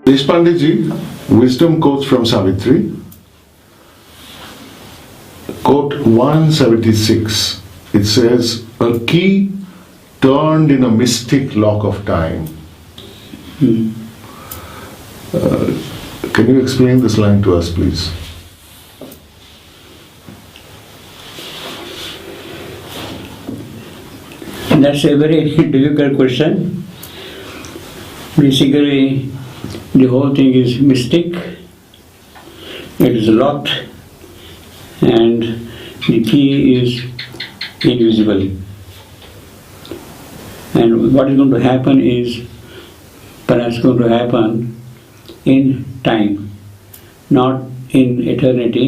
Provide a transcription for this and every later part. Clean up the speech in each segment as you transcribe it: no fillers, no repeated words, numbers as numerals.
Deshpande wisdom quotes from Savitri. Quote 176. It says, "A key turned in a mystic lock of time." Can you explain this line to us, please? That's a very difficult question. Basically, the whole thing is mystic, it is locked, and the key is invisible. And what is going to happen is perhaps going to happen in time, not in eternity,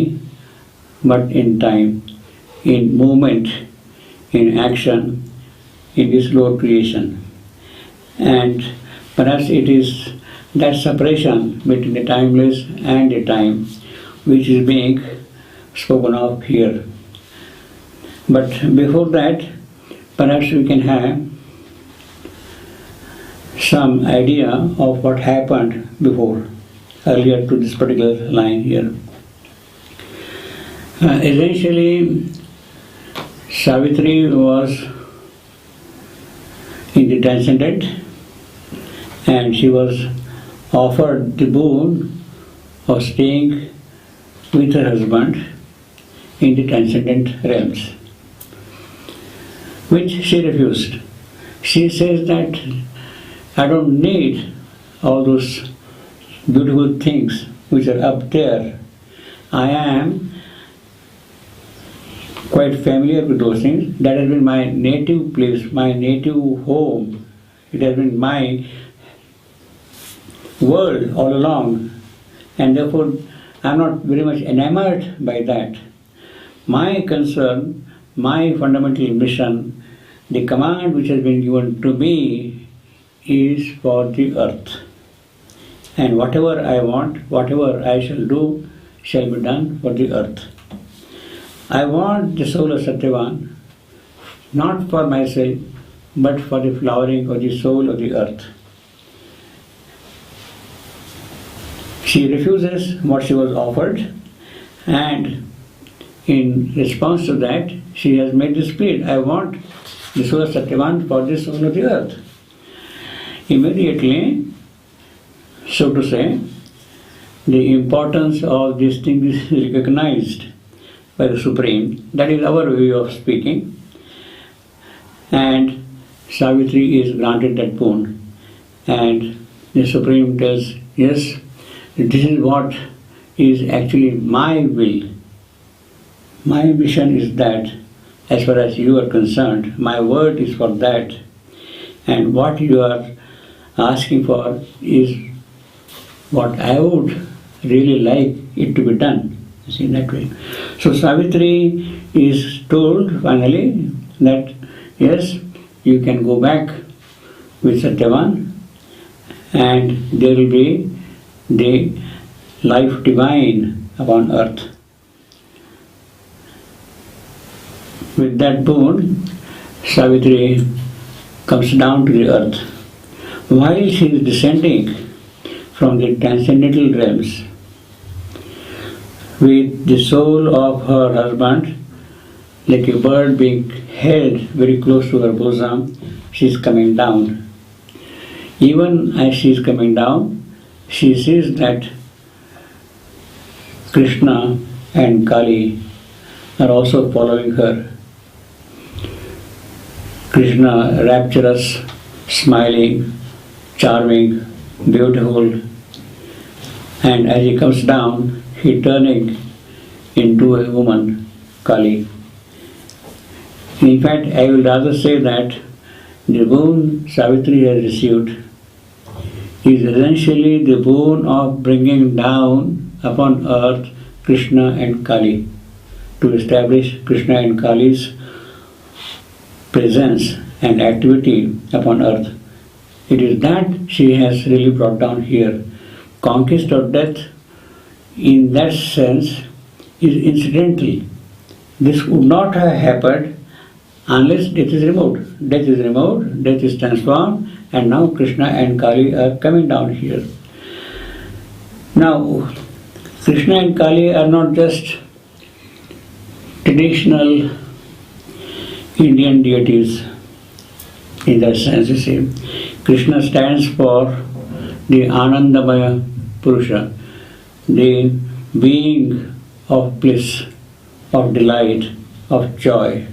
but in time, in movement, in action, in this Lord creation. And perhaps it is that separation between the timeless and the time which is being spoken of here. But before that, perhaps we can have some idea of what happened before, earlier to this particular line here. Essentially, Savitri was in the transcendent, and she was offered the boon of staying with her husband in the transcendent realms, which she refused. She says that I don't need all those beautiful things which are up there. I am quite familiar with those things. That has been my native place, my native home. It has been my world all along, and therefore I am not very much enamored by that. My concern, my fundamental mission, the command which has been given to me is for the earth. And whatever I want, whatever I shall do, shall be done for the earth. I want the soul of Satyavan, not for myself, but for the flowering of the soul of the earth. She refuses what she was offered, and in response to that, she has made this plea: I want the soul of Satyavan for the soul of the earth. Immediately, so to say, the importance of this thing is recognized by the Supreme. That is our way of speaking. And Savitri is granted that boon. And the Supreme tells, yes, this is what is actually my will. My mission is that, as far as you are concerned, my word is for that. And what you are asking for is what I would really like it to be done. See, that way. So Savitri is told finally that yes, you can go back with Satyavan, and there will be the life divine upon earth. With that boon, Savitri comes down to the earth. While she is descending from the transcendental realms, with the soul of her husband, like a bird being held very close to her bosom, she is coming down. Even as she is coming down, she sees that Krishna and Cali are also following her. Krishna, rapturous, smiling, charming, beautiful, and as he comes down, he turning into a woman, Kali. In fact, I will rather say that the boon Savitri has received is essentially the boon of bringing down upon earth Krishna and Cali, to establish Krishna and Kali's presence and activity upon earth. It is that she has really brought down here. Conquest of death, in that sense, is incidental. This would not have happened unless death is removed. Death is removed, death is transformed, and now Krishna and Kali are coming down here. Now, Krishna and Kali are not just traditional Indian deities in that sense, you see. Krishna stands for the Anandamaya Purusha, the being of bliss, of delight, of joy,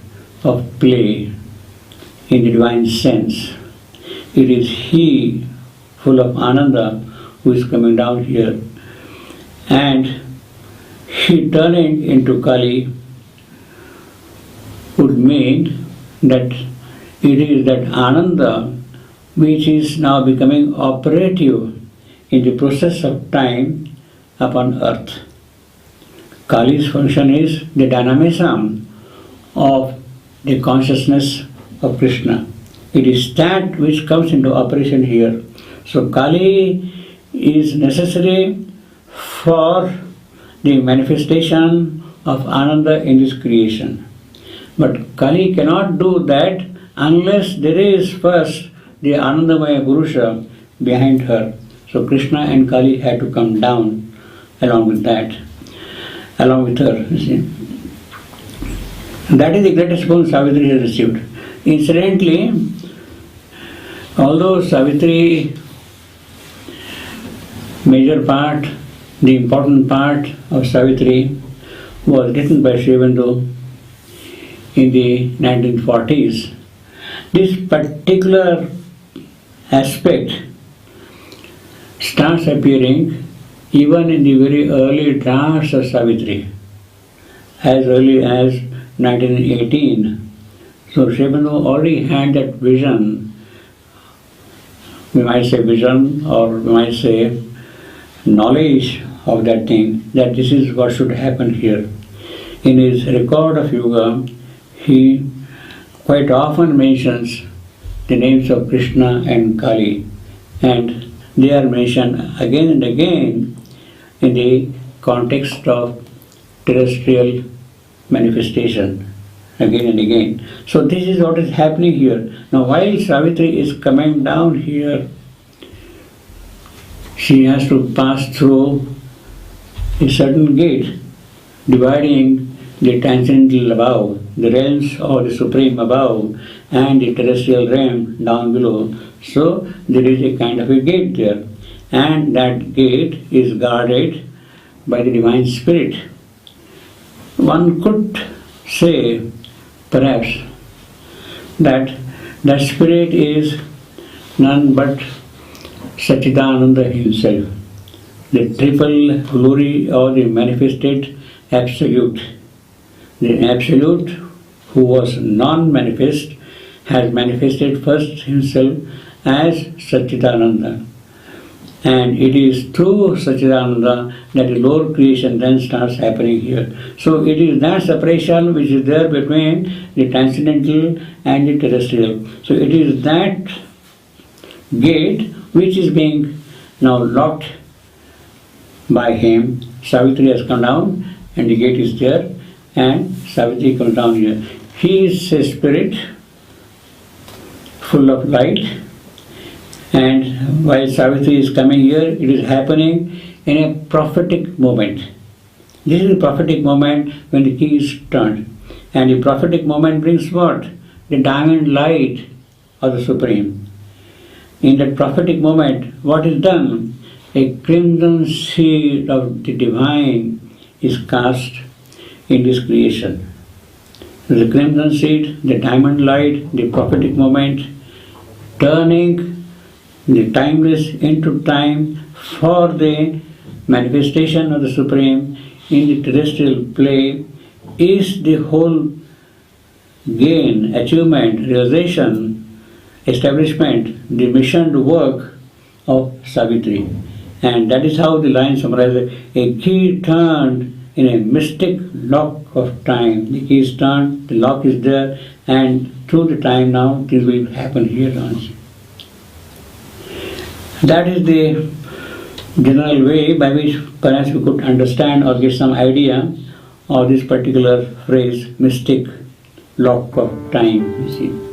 of play in the divine sense. It is He, full of Ananda, who is coming down here. And He turning into Kali would mean that it is that Ananda which is now becoming operative in the process of time upon earth. Kali's function is the dynamism of the consciousness of Krishna. It is that which comes into operation here. So Kali is necessary for the manifestation of Ananda in this creation. But Kali cannot do that unless there is first the Anandamaya Purusha behind her. So Krishna and Kali had to come down along with that, along with her, you see. That is the greatest boon Savitri has received. Incidentally, although Savitri, major part, the important part of Savitri was written by Sri Aurobindo in the 1940s, this particular aspect starts appearing even in the very early drafts of Savitri, as early as 1918. So Sri Aurobindo already had that vision, we might say vision, or we might say knowledge of that thing, that this is what should happen here. In his record of yoga, he quite often mentions the names of Krishna and Kali, and they are mentioned again and again in the context of terrestrial manifestation, again and again. So this is what is happening here. Now while Savitri is coming down here, she has to pass through a certain gate dividing the transcendental above, the realms of the supreme above, and the terrestrial realm down below. So there is a kind of a gate there, and that gate is guarded by the divine spirit. One could say perhaps that that spirit is none but Satchidananda himself, the triple glory of the manifested Absolute. The Absolute, who was non-manifest, has manifested first himself as Satchidananda. And it is through Satchidananda that the lower creation then starts happening here. So it is that separation which is there between the transcendental and the terrestrial. So it is that gate which is being now locked by him. Savitri has come down and the gate is there, and Savitri comes down here. He is a spirit full of light, and while Savitri is coming here, it is happening in a prophetic moment. This is a prophetic moment when the key is turned, and the prophetic moment brings what? The diamond light of the Supreme. In that prophetic moment, what is done? A crimson seed of the divine is cast in this creation. The crimson seed, the diamond light, the prophetic moment, turning the timeless into time for the manifestation of the Supreme in the terrestrial play, is the whole gain, achievement, realization, establishment, the missioned work of Savitri. And that is how the line summarizes: a key turned in a mystic lock of time. The key is turned, the lock is there, and through the time now things will happen here on. That is the general way by which perhaps we could understand or get some idea of this particular phrase, mystic lock of time, you see.